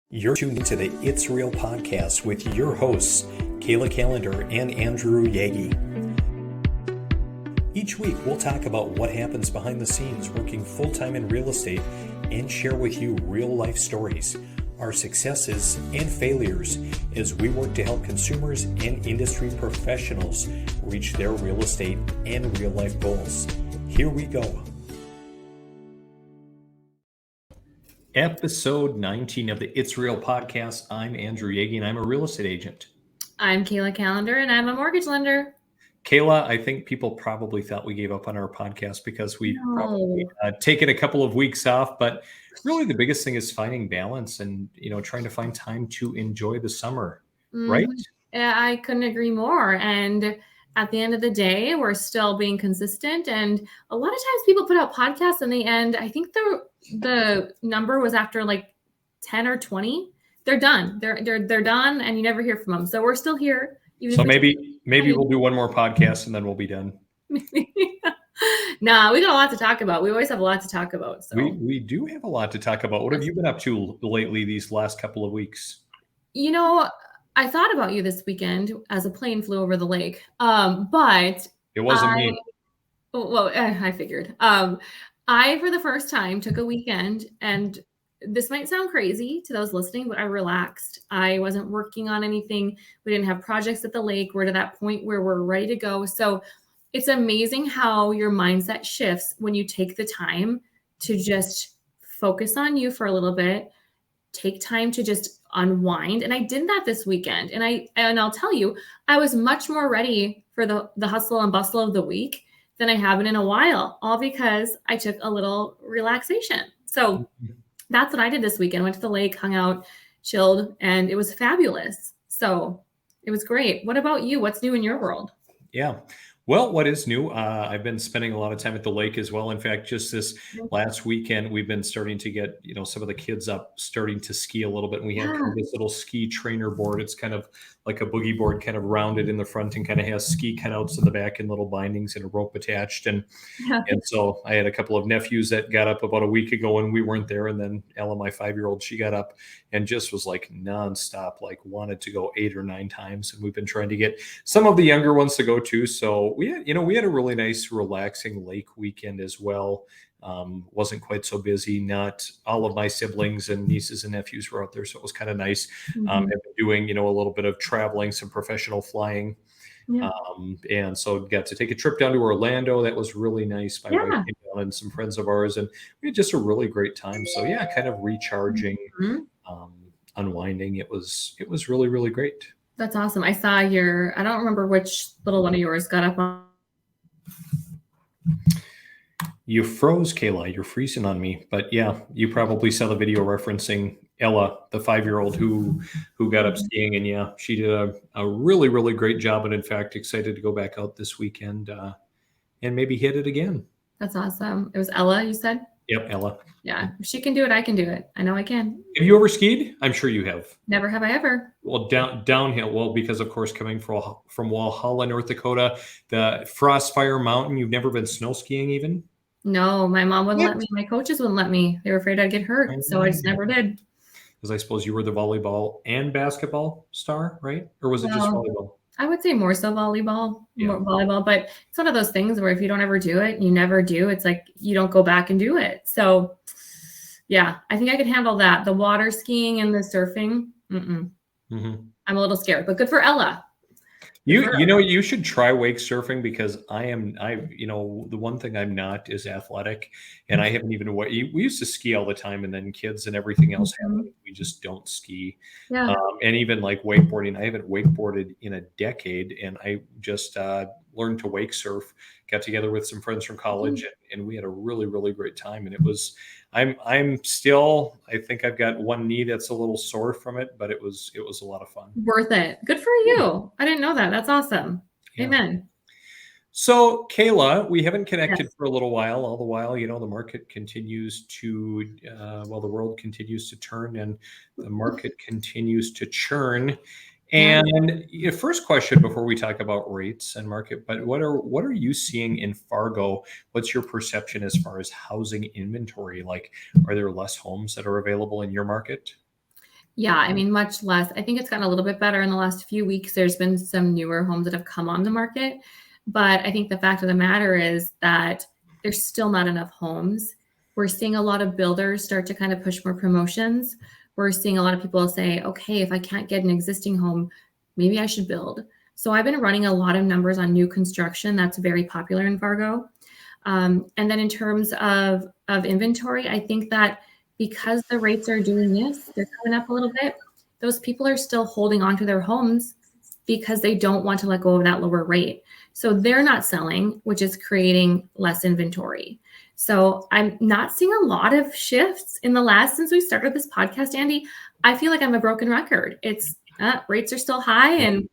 You're tuned into the It's Real podcast with your hosts, Kayla Calendar and Andrew Yagi. Each week, we'll talk about what happens behind the scenes working full-time in real estate and share with you real-life stories, our successes and failures as we work to help consumers and industry professionals reach their real estate and real-life goals. Here we go. Episode 19 of the It's Real podcast. I'm Andrew Yagi, and I'm a real estate agent. I'm Kayla Calendar, and I'm a mortgage lender. Kayla, I think people probably thought we gave up on our podcast because we've probably taken a couple of weeks off. But really, the biggest thing is finding balance and trying to find time to enjoy the summer, right? Yeah, I couldn't agree more. And at the end of the day, we're still being consistent. And a lot of times people put out podcasts and they end, I think the number was after like 10 or 20. They're done. They're done and you never hear from them. So we're still here. So maybe we'll do one more podcast and then we'll be done. Nah, we got a lot to talk about. We always have a lot to talk about. So we do have a lot to talk about. What have you been up to lately these last couple of weeks? I thought about you this weekend as a plane flew over the lake, but it wasn't me. Well, I figured. I, for the first time, took a weekend, and this might sound crazy to those listening, but I relaxed. I wasn't working on anything. We didn't have projects at the lake. We're to that point where we're ready to go. So it's amazing how your mindset shifts when you take the time to just focus on you for a little bit, take time to just unwind. And I did that this weekend. And I'll tell you, I was much more ready for the hustle and bustle of the week than I haven't in a while, all because I took a little relaxation. So that's what I did this weekend. Went to the lake, hung out, chilled, and it was fabulous. So it was great. What about you? What's new in your world? Yeah. Well, what is new? I've been spending a lot of time at the lake as well. In fact, just this last weekend, we've been starting to get, some of the kids up starting to ski a little bit. And we have kind of this little ski trainer board. It's kind of like a boogie board, kind of rounded in the front and kind of has ski cutouts in the back and little bindings and a rope attached. And so I had a couple of nephews that got up about a week ago and we weren't there. And then Ella, my 5-year-old, she got up and just was like nonstop, like wanted to go 8 or 9 times. And we've been trying to get some of the younger ones to go too. So we had a really nice, relaxing lake weekend as well. Wasn't quite so busy. Not all of my siblings and nieces and nephews were out there, so it was kind of nice. I've been doing, a little bit of traveling, some professional flying, and so got to take a trip down to Orlando. That was really nice. My wife came down and some friends of ours, and we had just a really great time. So kind of recharging, unwinding. It was really, really great. That's awesome. I saw I don't remember which little one of yours got up on. You froze, Kayla. You're freezing on me. But yeah, you probably saw the video referencing Ella, the 5-year-old who got up skiing. And she did a really, really great job. And in fact, excited to go back out this weekend and maybe hit it again. That's awesome. It was Ella, you said? Yep, Ella. Yeah, if she can do it, I can do it. I know I can. Have you ever skied? I'm sure you have. Never have I ever. Well, downhill. Well, because of course, coming from Walhalla, North Dakota, the Frostfire Mountain, you've never been snow skiing even? No, my mom wouldn't let me. My coaches wouldn't let me. They were afraid I'd get hurt. So I just never did. Because I suppose you were the volleyball and basketball star, right? Or was it just volleyball? I would say more so volleyball, but it's one of those things where if you don't ever do it, you never do. It's like you don't go back and do it. So yeah, I think I could handle that. The water skiing and the surfing. I'm a little scared, but good for Ella. You should try wake surfing because the one thing I'm not is athletic, and I haven't even we used to ski all the time, and then kids and everything else happened. We just don't ski. Yeah. And even like wakeboarding, I haven't wakeboarded in a decade, and I just learned to wake surf. Got together with some friends from college, and we had a really, really great time. And it was, I'm still, I think I've got one knee that's a little sore from it, but it was a lot of fun. Worth it. Good for you. I didn't know that. That's awesome. Yeah. Amen. So Kayla, we haven't connected for a little while. All the while, the market continues to, the world continues to turn and the market continues to churn. And your first question before we talk about rates and market, but what are you seeing in Fargo? What's your perception as far as housing inventory? Like, are there less homes that are available in your market? Yeah, I mean, much less. I think it's gotten a little bit better in the last few weeks. There's been some newer homes that have come on the market, but I think the fact of the matter is that there's still not enough homes. We're seeing a lot of builders start to kind of push more promotions. We're seeing a lot of people say, okay, if I can't get an existing home, maybe I should build. So I've been running a lot of numbers on new construction. That's very popular in Fargo. And then in terms of inventory, I think that because the rates are doing this, they're coming up a little bit. Those people are still holding on to their homes because they don't want to let go of that lower rate. So they're not selling, which is creating less inventory. So I'm not seeing a lot of shifts in the last since we started this podcast, Andy. I feel like I'm a broken record. It's rates are still high and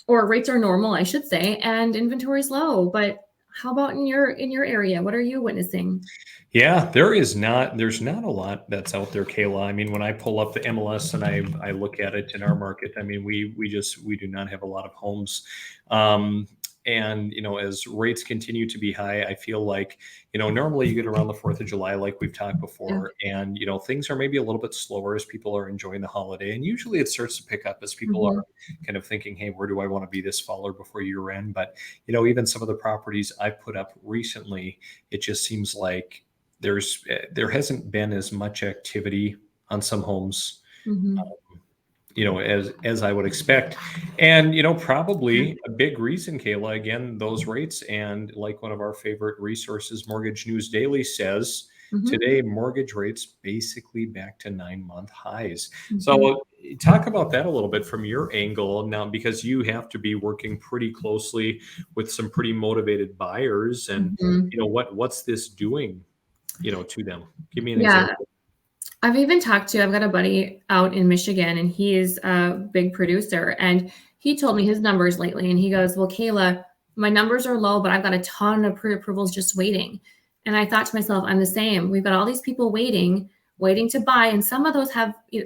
or rates are normal, I should say, and inventory is low. But how about in your area? What are you witnessing? Yeah, there's not a lot that's out there, Kayla. I mean, when I pull up the MLS and I look at it in our market, I mean, we do not have a lot of homes. Um, and as rates continue to be high, I feel like, normally you get around the 4th of July, like we've talked Yeah. before, and things are maybe a little bit slower as people are enjoying the holiday. And usually it starts to pick up as people Mm-hmm. are kind of thinking, hey, where do I want to be this fall or before year end? But even some of the properties I've put up recently, it just seems like there hasn't been as much activity on some homes, Mm-hmm. as I would expect. And probably a big reason, Kayla, again, those rates. And like one of our favorite resources, Mortgage News Daily, says Mm-hmm. today mortgage rates basically back to 9-month highs. Mm-hmm. So talk about that a little bit from your angle now, because you have to be working pretty closely with some pretty motivated buyers. And Mm-hmm. what's this doing to them? Give me an Yeah, example. I've got a buddy out in Michigan and he is a big producer and he told me his numbers lately and he goes, well, Kayla, my numbers are low, but I've got a ton of pre-approvals just waiting. And I thought to myself, I'm the same. We've got all these people waiting to buy. And some of those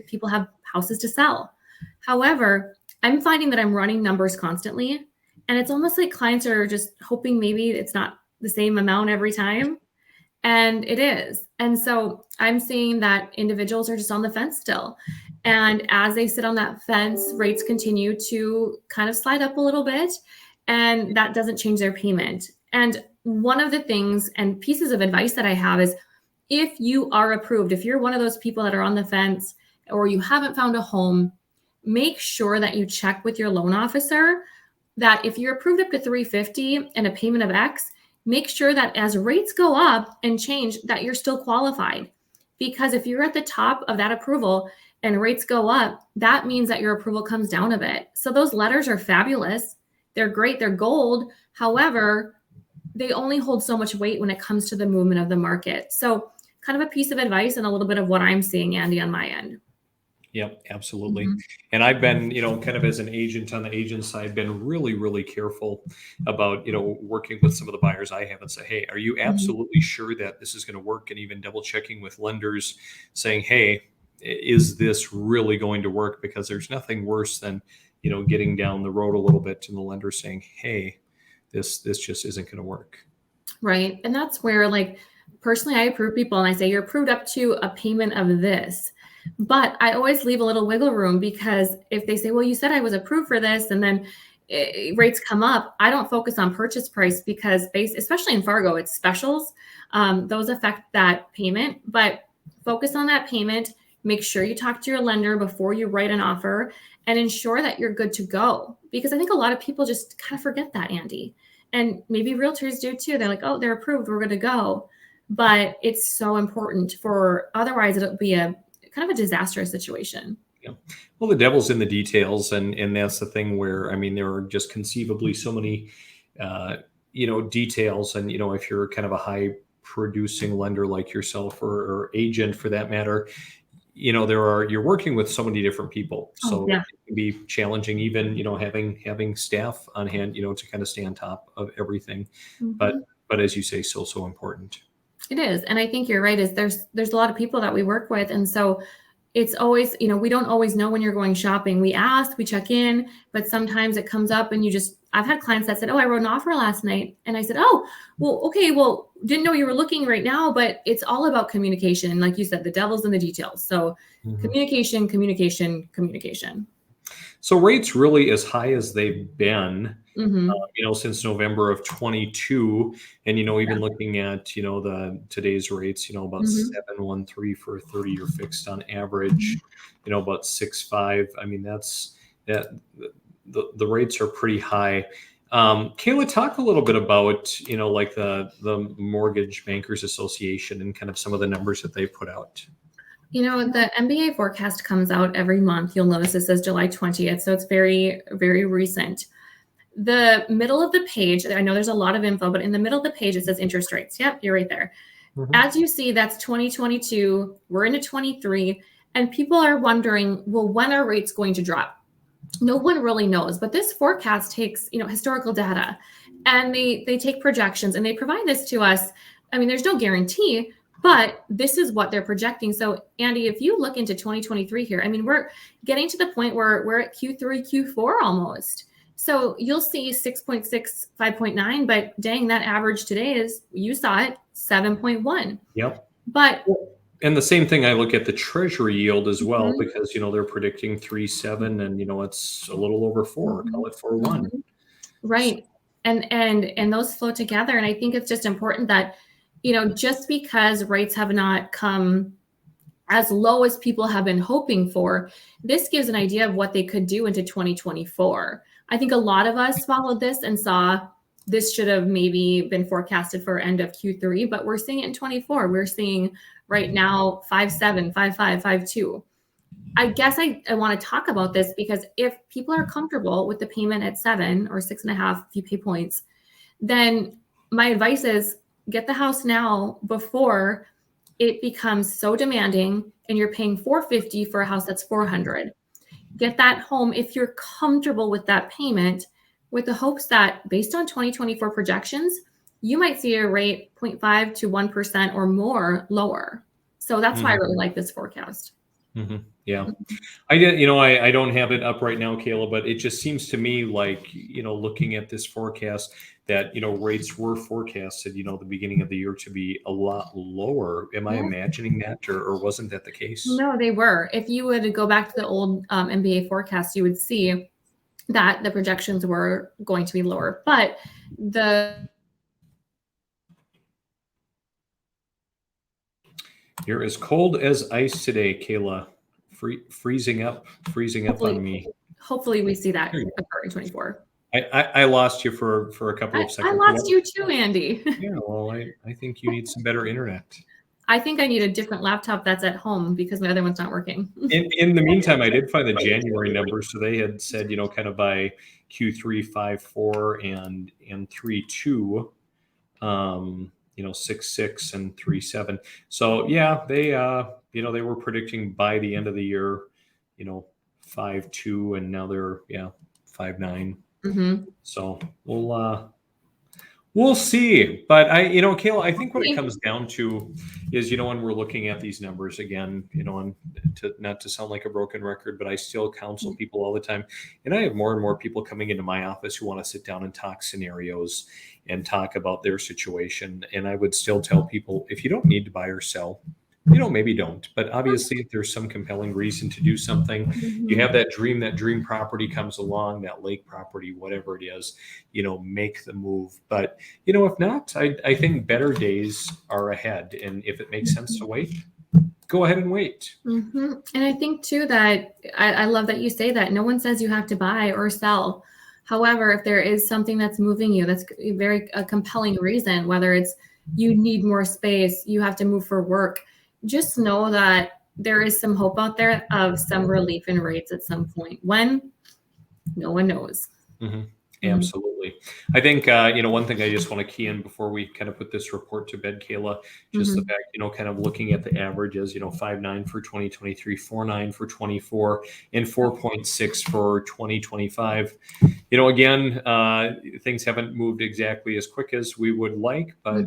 people have houses to sell. However, I'm finding that I'm running numbers constantly. And it's almost like clients are just hoping maybe it's not the same amount every time. And it is. And so I'm seeing that individuals are just on the fence still. And as they sit on that fence, rates continue to kind of slide up a little bit, and that doesn't change their payment. And one of the things and pieces of advice that I have is if you are approved, if you're one of those people that are on the fence or you haven't found a home, make sure that you check with your loan officer that if you're approved up to 350 and a payment of X, make sure that as rates go up and change that you're still qualified. Because if you're at the top of that approval and rates go up, that means that your approval comes down a bit. So those letters are fabulous. They're great. They're gold. However, they only hold so much weight when it comes to the movement of the market. So kind of a piece of advice and a little bit of what I'm seeing, Andy, on my end. Yep, absolutely. Mhm. And I've been, kind of as an agent on the agent side, been really, really careful about, working with some of the buyers I have and say, hey, are you Mhm. absolutely sure that this is going to work? And even double checking with lenders saying, hey, is this really going to work? Because there's nothing worse than, getting down the road a little bit and the lender saying, hey, this just isn't going to work. Right. And that's where, like, personally, I approve people and I say, you're approved up to a payment of this. But I always leave a little wiggle room because if they say, well, you said I was approved for this, and then rates come up, I don't focus on purchase price because, especially in Fargo, it's specials. Those affect that payment. But focus on that payment. Make sure you talk to your lender before you write an offer and ensure that you're good to go. Because I think a lot of people just kind of forget that, Andy. And maybe realtors do too. They're like, oh, they're approved, we're good to go. But it's so important for otherwise it'll be a kind of a disastrous situation. Yeah. Well, the devil's in the details, and that's the thing where, I mean, there are just conceivably so many, uh, details, and if you're kind of a high producing lender like yourself, or agent for that matter, you're working with so many different people, Oh, so yeah. it can be challenging, even having staff on hand, to kind of stay on top of everything. But Mhm. as you say, so important. It is. And I think you're right, is there's a lot of people that we work with. And so it's always, we don't always know when you're going shopping. We ask, we check in, but sometimes it comes up and I've had clients that said, oh, I wrote an offer last night. And I said, oh, well, okay, well, didn't know you were looking right now, but it's all about communication. Like you said, the devil's in the details. So communication, communication, communication. So rates really as high as they've been, Mm-hmm. since November of 22, and even looking at the today's rates, about Mm-hmm. 7.13 for a 30-year fixed on average, about 6.5. I mean, that the rates are pretty high. Kayla, talk a little bit about like the Mortgage Bankers Association and kind of some of the numbers that they put out. The MBA forecast comes out every month. You'll notice it says July 20th, so it's very, very recent. The middle of the page, I know there's a lot of info, but in the middle of the page, it says interest rates. Yep, you're right there. As you see, that's 2022. We're into 23, and people are wondering, well, when are rates going to drop? No one really knows, but this forecast takes, historical data, and they take projections, and they provide this to us. I mean, there's no guarantee, but this is what they're projecting. So, Andy, if you look into 2023 here, I mean, we're getting to the point where we're at Q3, Q4 almost. So you'll see 6.6, 5.9, but dang, that average today is, you saw it, 7.1. Yep. But and the same thing, I look at the Treasury yield as well, because they're predicting 3.7, and it's a little over 4. Call it 4.1. Right. And those flow together. And I think it's just important that, just because rates have not come as low as people have been hoping for, this gives an idea of what they could do into 2024. I think a lot of us followed this and saw this should have maybe been forecasted for end of Q3, but we're seeing it in 24. We're seeing right now 5.7, 5.5, 5.2. I guess I want to talk about this because if people are comfortable with the payment at 7 or 6.5, if you pay points, then my advice is get the house now before it becomes so demanding and you're paying $450 for a house that's $400. Get that home if you're comfortable with that payment, with the hopes that based on 2024 projections, you might see a rate 0.5 to 1% or more lower. So that's why I really like this forecast. Yeah. I did, I don't have it up right now, Kayla, but it just seems to me like, looking at this forecast that, rates were forecasted, the beginning of the year to be a lot lower. Am I imagining that, or wasn't that the case? No, they were. If you would go back to the old MBA forecast, you would see that the projections were going to be lower, but You're as cold as ice today, Kayla. Freezing up on me. Hopefully we see that occur in 24. I lost you for a couple of seconds. I lost you too, Andy. Yeah, well, I think you need some better internet. I think I need a different laptop that's at home because my other one's not working. In the meantime, I did find the January numbers. So they had said, kind of by Q3 5.4 and 3.2, 6.6 and 3.7. So yeah, they they were predicting by the end of the year, 5.2, and now they're 5.9. So we'll see. But Kayla, I think what it comes down to is, when we're looking at these numbers again, and not to sound like a broken record, but I still counsel people all the time. And I have more and more people coming into my office who want to sit down and talk scenarios and talk about their situation. And I would still tell people, if you don't need to buy or sell, maybe don't. But obviously, if there's some compelling reason to do something, you have that dream property comes along, that lake property, whatever it is, make the move. But, if not, I think better days are ahead. And if it makes sense to wait, go ahead and wait. And I think, too, that I love that you say that. No one says you have to buy or sell. However, if there is something that's moving you, that's a compelling reason, whether it's you need more space, you have to move for work, just know that there is some hope out there of some relief in rates at some point. When? No one knows. Absolutely. I think, one thing I just want to key in before we kind of put this report to bed, Kayla, just the fact, kind of looking at the averages, 5.9 for 2023, 4.9 for 24, and 4.6 for 2025. Again, things haven't moved exactly as quick as we would like, but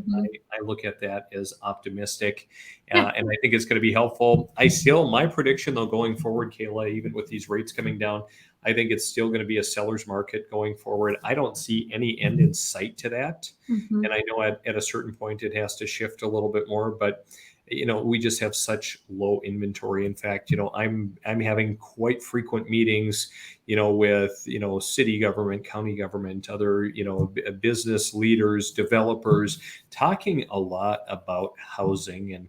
I look at that as optimistic. And I think it's going to be helpful. My prediction though, going forward, Kayla, even with these rates coming down, I think it's still going to be a seller's market going forward. I don't see any end in sight to that. Mhm. And I know at a certain point it has to shift a little bit more, but we just have such low inventory. In fact, I'm having quite frequent meetings, with, city government, county government, other, business leaders, developers, talking a lot about housing. And,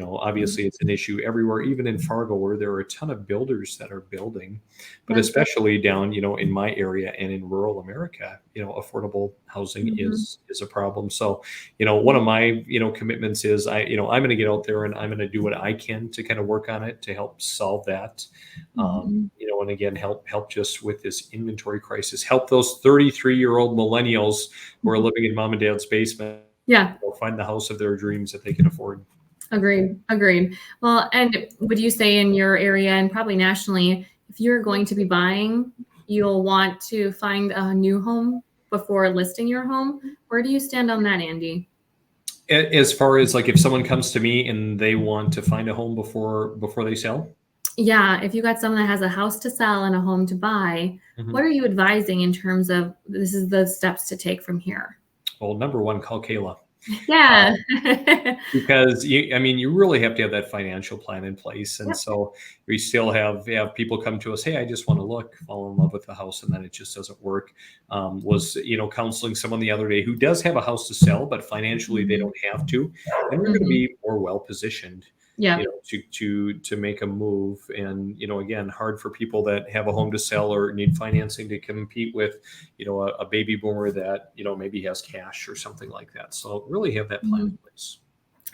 obviously it's an issue everywhere, even in Fargo, where there are a ton of builders that are building, but Right. especially down, in my area and in rural America, affordable housing Mhm. is a problem. So, one of my, commitments is I'm going to get out there and I'm going to do what I can to kind of work on it to help solve that. Mhm. And again, help just with this inventory crisis, help those 33-year-old millennials who are Mhm. living in mom and dad's basement, Yeah. find the house of their dreams that they can afford. Agreed. Agreed. Well, and would you say in your area and probably nationally, if you're going to be buying, you'll want to find a new home before listing your home? Where do you stand on that, Andy? As far as like if someone comes to me and they want to find a home before they sell. Yeah, if you got someone that has a house to sell and a home to buy, what Mhm. are you advising in terms of this is the steps to take from here? Well, number one, call Kayla. Yeah. Because you really have to have that financial plan in place. And Yep. so we still have people come to us, hey, I just want to fall in love with the house, and then it just doesn't work. Was counseling someone the other day who does have a house to sell, but financially they Mhm. don't have to, and they're going to Mhm. be more well positioned, Yeah. to make a move. And again, hard for people that have a home to sell or need financing to compete with a baby boomer that maybe has cash or something like that. So really have that plan in Mhm. place.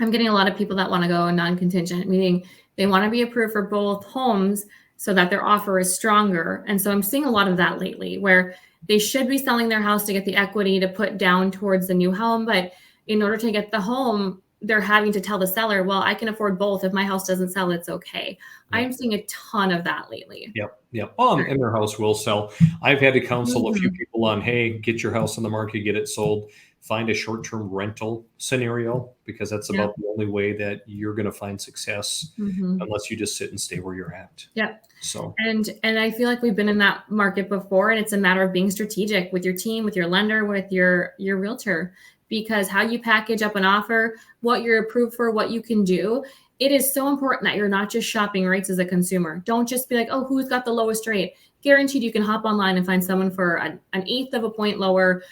I'm getting a lot of people that want to go non-contingent, meaning they want to be approved for both homes so that their offer is stronger. And so I'm seeing a lot of that lately where they should be selling their house to get the equity to put down towards the new home. But in order to get the home, they're having to tell the seller, well, I can afford both. If my house doesn't sell, it's okay. Yep. I'm seeing a ton of that lately. Yep. Yep. And their house will sell. I've had to counsel a few Mhm. people on, hey, get your house on the market, get it sold, find a short-term rental scenario, because that's Yeah. about the only way that you're going to find success, Mhm. unless you just sit and stay where you're at. Yeah. So, And I feel like we've been in that market before, and it's a matter of being strategic with your team, with your lender, with your realtor, because how you package up an offer, what you're approved for, what you can do, it is so important that you're not just shopping rates as a consumer. Don't just be like, oh, who's got the lowest rate? Guaranteed, you can hop online and find someone for an eighth of a point lower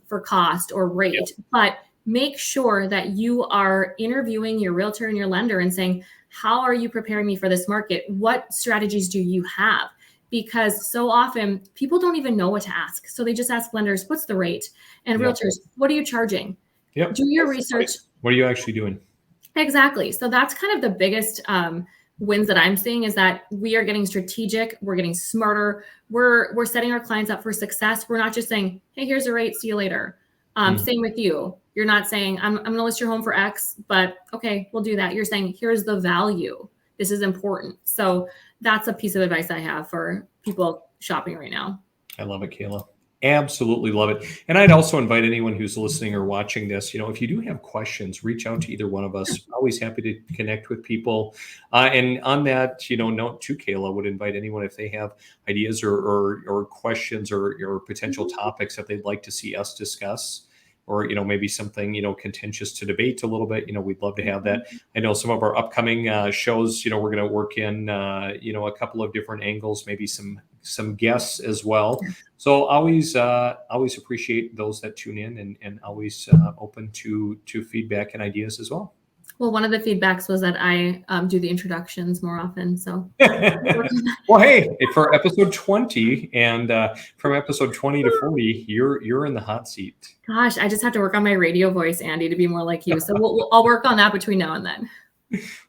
for cost or yeah. rate, but make sure that you are interviewing your realtor and your lender and saying, how are you preparing me for this market? What strategies do you have? Because so often people don't even know what to ask. So they just ask lenders, what's the rate? And Yep. realtors, what are you charging? Yep. Do your What's the research. price? What are you actually doing? Exactly. So that's kind of the biggest wins that I'm seeing is that we are getting strategic. We're getting smarter. We're setting our clients up for success. We're not just saying, hey, here's a rate. See you later. Mm, Same with you. You're not saying, I'm going to list your home for X, but okay, we'll do that. You're saying, here's the value. This is important. So that's a piece of advice I have for people shopping right now. I love it, Kayla. Absolutely love it. And I'd also invite anyone who's listening or watching this, if you do have questions, reach out to either one of us. Always happy to connect with people. And on that, note to Kayla, would invite anyone if they have ideas or questions or potential topics that they'd like to see us discuss, or maybe something contentious to debate a little bit. We'd love to have that. I know some of our upcoming shows, we're going to work in a couple of different angles, maybe some guests as well. So always appreciate those that tune in, and always open to feedback and ideas as well. Well, one of the feedbacks was that I do the introductions more often. So Well, hey, for episode 20 and from episode 20 to 40, you're in the hot seat. gosh, I just have to work on my radio voice, Andy, to be more like you. So I'll work on that between now and then.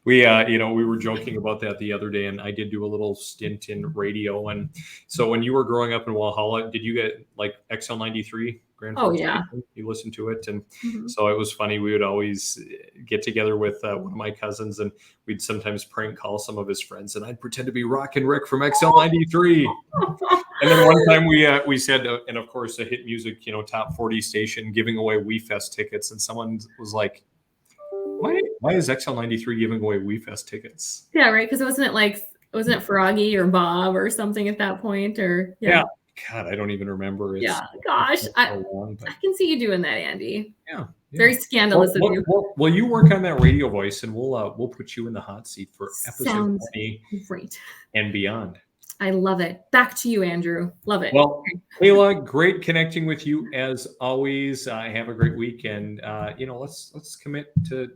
We were joking about that the other day, and I did do a little stint in radio. And so when you were growing up in Walhalla, did you get like XL93 Grand Oh Forks yeah. station? You listened to it, and Mhm. so it was funny. We would always get together with one of my cousins, and we'd sometimes prank call some of his friends, and I'd pretend to be Rockin' Rick from XL93. And then one time we said, and of course a hit music, top 40 station giving away We Fest tickets, and someone was like, why is XL93 giving away WeFest tickets? Yeah, right. Because wasn't it Froggy or Bob or something at that point? Or Yeah. yeah, God, I don't even remember. yeah. It's Gosh, been so long, I but can see you doing that, Andy. yeah, yeah. Very scandalous of you. Well, you work on that radio voice, and we'll put you in the hot seat for episode Sounds 20 great. and beyond. I love it. Back to you, Andrew. Love it. Well, Kayla, great connecting with you as always. Have a great week, and let's commit to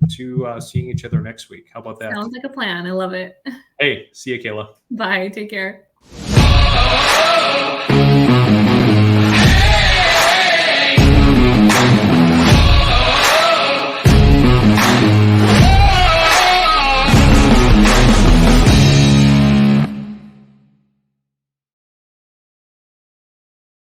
seeing each other next week. How about that? Sounds like a plan. I love it. Hey, see you, Kayla. Bye. Take care.